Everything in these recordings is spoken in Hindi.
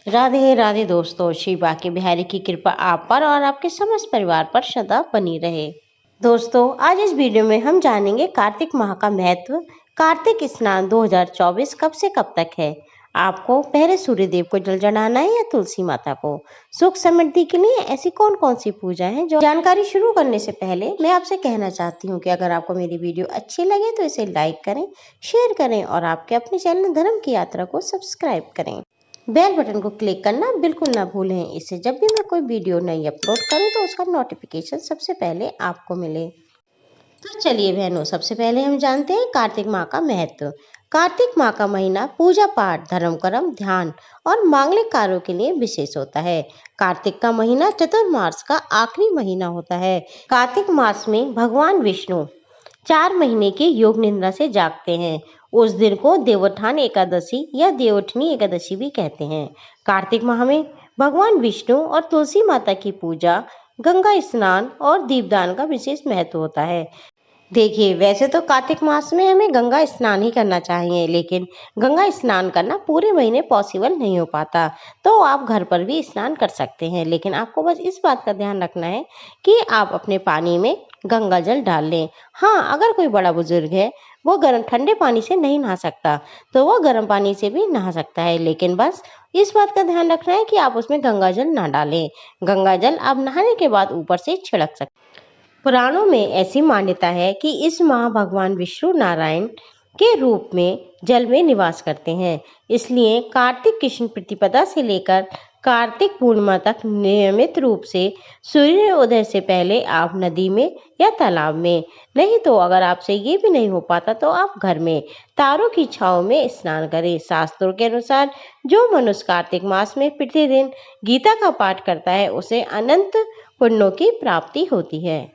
राधे राधे दोस्तों, श्री बांके बिहारी की कृपा आप पर और आपके समस्त परिवार पर सदा बनी रहे। दोस्तों, आज इस वीडियो में हम जानेंगे कार्तिक माह का महत्व। कार्तिक स्नान 2024 कब से कब तक है। आपको पहले सूर्य देव को जल चढ़ाना है या तुलसी माता को। सुख समृद्धि के लिए ऐसी कौन कौन सी पूजा है जो जानकारी शुरू करने से पहले मैं आपसे कहना चाहती हूँ कि अगर आपको मेरी वीडियो अच्छी लगे तो इसे लाइक करें, शेयर करें और आपके अपने चैनल धर्म की यात्रा को सब्सक्राइब करें। बेल बटन को क्लिक करना बिल्कुल ना भूलें, इससे जब भी मैं कोई वीडियो नई अपलोड करूं तो उसका नोटिफिकेशन सबसे पहले आपको मिले। तो चलिए बहनों, सबसे पहले हम जानते हैं कार्तिक माह का महत्व। कार्तिक माह का महीना पूजा पाठ, धर्म कर्म, ध्यान और मांगलिक कार्यों के लिए विशेष होता है। कार्तिक का महीना चतुर्मास का आखिरी महीना होता है। कार्तिक मास में भगवान विष्णु 4 महीने की योग निद्रा से जागते हैं। उस दिन को देवोत्थान एकादशी या देवोठनी एकादशी भी कहते हैं। कार्तिक माह में भगवान विष्णु और तुलसी माता की पूजा, गंगा स्नान और दीपदान का विशेष महत्व होता है। देखिए, वैसे तो कार्तिक मास में हमें गंगा स्नान ही करना चाहिए, लेकिन गंगा स्नान करना पूरे महीने पॉसिबल नहीं हो पाता, तो आप घर पर भी स्नान कर सकते हैं। लेकिन आपको बस इस बात का ध्यान रखना है कि आप अपने पानी में गंगा जल डाल लें। हाँ, अगर कोई बड़ा बुजुर्ग है, वो गर्म ठंडे पानी से नहीं नहा सकता, तो वो गर्म पानी से भी नहा सकता है, लेकिन बस इस बात का ध्यान रखना है कि आप उसमें गंगा जल ना डालें। गंगा जल आप नहाने के बाद ऊपर से छिड़क सकते। पुराणों में ऐसी मान्यता है कि इस माह भगवान विष्णु नारायण के रूप में जल में निवास करते हैं, इसलिए कार्तिक कृष्ण प्रतिपदा से लेकर कार्तिक पूर्णिमा तक नियमित रूप से सूर्य उदय से पहले आप नदी में या तालाब में, नहीं तो अगर आपसे ये भी नहीं हो पाता तो आप घर में तारों की छांव में स्नान करें। शास्त्रों के अनुसार जो मनुष्य कार्तिक मास में प्रतिदिन गीता का पाठ करता है उसे अनंत पुण्यों की प्राप्ति होती है।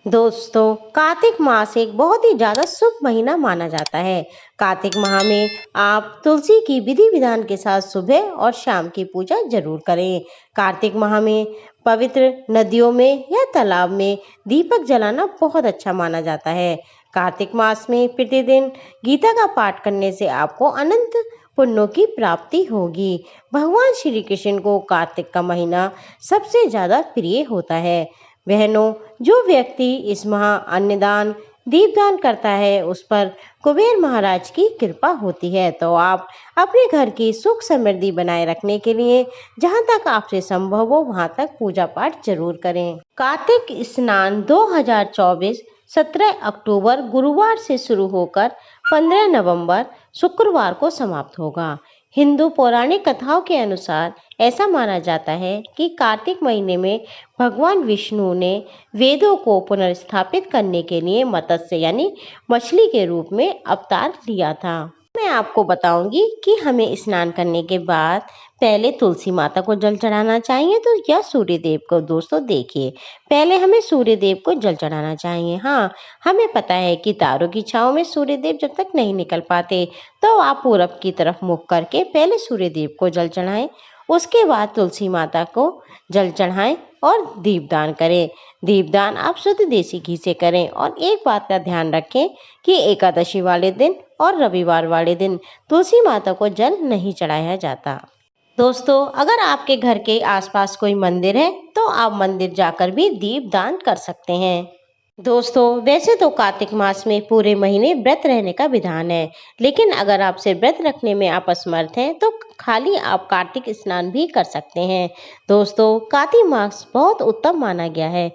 दोस्तों, कार्तिक मास एक बहुत ही ज्यादा शुभ महीना माना जाता है। कार्तिक माह में आप तुलसी की विधि विधान के साथ सुबह और शाम की पूजा जरूर करें। कार्तिक माह में पवित्र नदियों में या तालाब में दीपक जलाना बहुत अच्छा माना जाता है। कार्तिक मास में प्रतिदिन गीता का पाठ करने से आपको अनंत पुण्यों की प्राप्ति होगी। भगवान श्री कृष्ण को कार्तिक का महीना सबसे ज्यादा प्रिय होता है। बहनों, जो व्यक्ति इस माह अन्नदान, दीपदान करता है उस पर कुबेर महाराज की कृपा होती है। तो आप अपने घर की सुख समृद्धि बनाए रखने के लिए जहां तक आपसे संभव हो वहां तक पूजा पाठ जरूर करें। कार्तिक स्नान 2024 17 अक्टूबर गुरुवार से शुरू होकर 15 नवंबर शुक्रवार को समाप्त होगा। हिंदू पौराणिक कथाओं के अनुसार ऐसा माना जाता है कि कार्तिक महीने में भगवान विष्णु ने वेदों को पुनर्स्थापित करने के लिए मत्स्य यानी मछली के रूप में अवतार लिया था। मैं आपको बताऊंगी कि हमें स्नान करने के बाद पहले तुलसी माता को जल चढ़ाना चाहिए तो या सूर्य देव को। दोस्तों देखिए, पहले हमें सूर्य देव को जल चढ़ाना चाहिए। हाँ, हमें पता है कि तारों की छांव में सूर्य देव जब तक नहीं निकल पाते, तो आप पूरब की तरफ मुख करके पहले सूर्य देव को जल चढ़ाएं, उसके बाद तुलसी माता को जल चढ़ाएं और दीपदान करें। दीपदान आप शुद्ध देसी घी से करें और एक बात का ध्यान रखें कि एकादशी वाले दिन और रविवार वाले दिन तुलसी माता को जल नहीं चढ़ाया जाता। दोस्तों, अगर आपके घर के आसपास कोई मंदिर है तो आप मंदिर जाकर भी दीपदान कर सकते हैं। दोस्तों, वैसे तो कार्तिक मास में पूरे महीने व्रत रहने का विधान है, लेकिन अगर आपसे व्रत रखने में आप असमर्थ हैं तो खाली आप कार्तिक स्नान भी कर सकते हैं। दोस्तों, कार्तिक मास बहुत उत्तम माना गया है।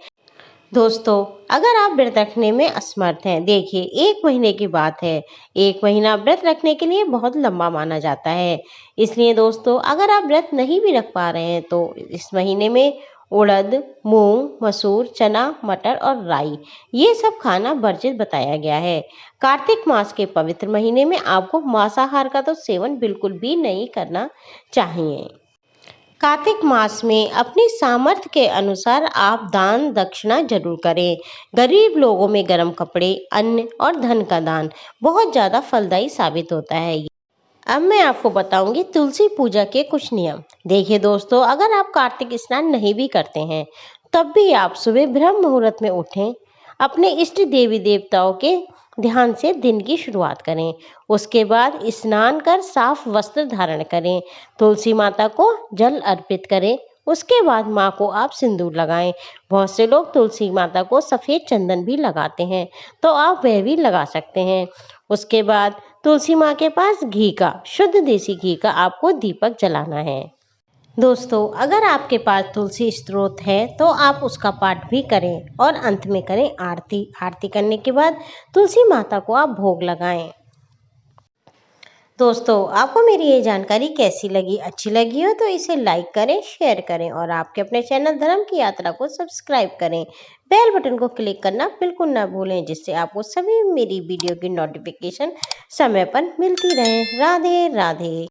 दोस्तों, अगर आप व्रत रखने में असमर्थ हैं, देखिए 1 महीने की बात है। 1 महीना व्रत रखने के लिए बहुत लंबा माना जाता है, इसलिए दोस्तों अगर आप व्रत नहीं भी रख पा रहे हैं तो इस महीने में उड़द, मूंग, मसूर, चना, मटर और राई ये सब खाना वर्जित बताया गया है। कार्तिक मास के पवित्र महीने में आपको मांसाहार का तो सेवन बिल्कुल भी नहीं करना चाहिए। कार्तिक मास में अपनी सामर्थ्य के अनुसार आप दान दक्षिणा जरूर करें। गरीब लोगों में गर्म कपड़े, अन्न और धन का दान बहुत ज्यादा फलदायी साबित होता है। अब मैं आपको बताऊंगी तुलसी पूजा के कुछ नियम। देखिए दोस्तों, अगर आप कार्तिक स्नान नहीं भी करते हैं तब भी आप सुबह ब्रह्म मुहूर्त में उठें, अपने इष्ट देवी देवताओं के ध्यान से दिन की शुरुआत करें। उसके बाद स्नान कर साफ वस्त्र धारण करें। तुलसी माता को जल अर्पित करें। उसके बाद माँ को आप सिंदूर लगाएं। बहुत से लोग तुलसी माता को सफ़ेद चंदन भी लगाते हैं, तो आप वह भी लगा सकते हैं। उसके बाद तुलसी माँ के पास घी का, शुद्ध देसी घी का आपको दीपक जलाना है। दोस्तों, अगर आपके पास तुलसी स्त्रोत है तो आप उसका पाठ भी करें और अंत में करें आरती। आरती करने के बाद तुलसी माता को आप भोग लगाएं। दोस्तों, आपको मेरी ये जानकारी कैसी लगी? अच्छी लगी हो तो इसे लाइक करें, शेयर करें और आपके अपने चैनल धर्म की यात्रा को सब्सक्राइब करें। बेल बटन को क्लिक करना बिल्कुल ना भूलें, जिससे आपको सभी मेरी वीडियो की नोटिफिकेशन समय पर मिलती रहे। राधे राधे।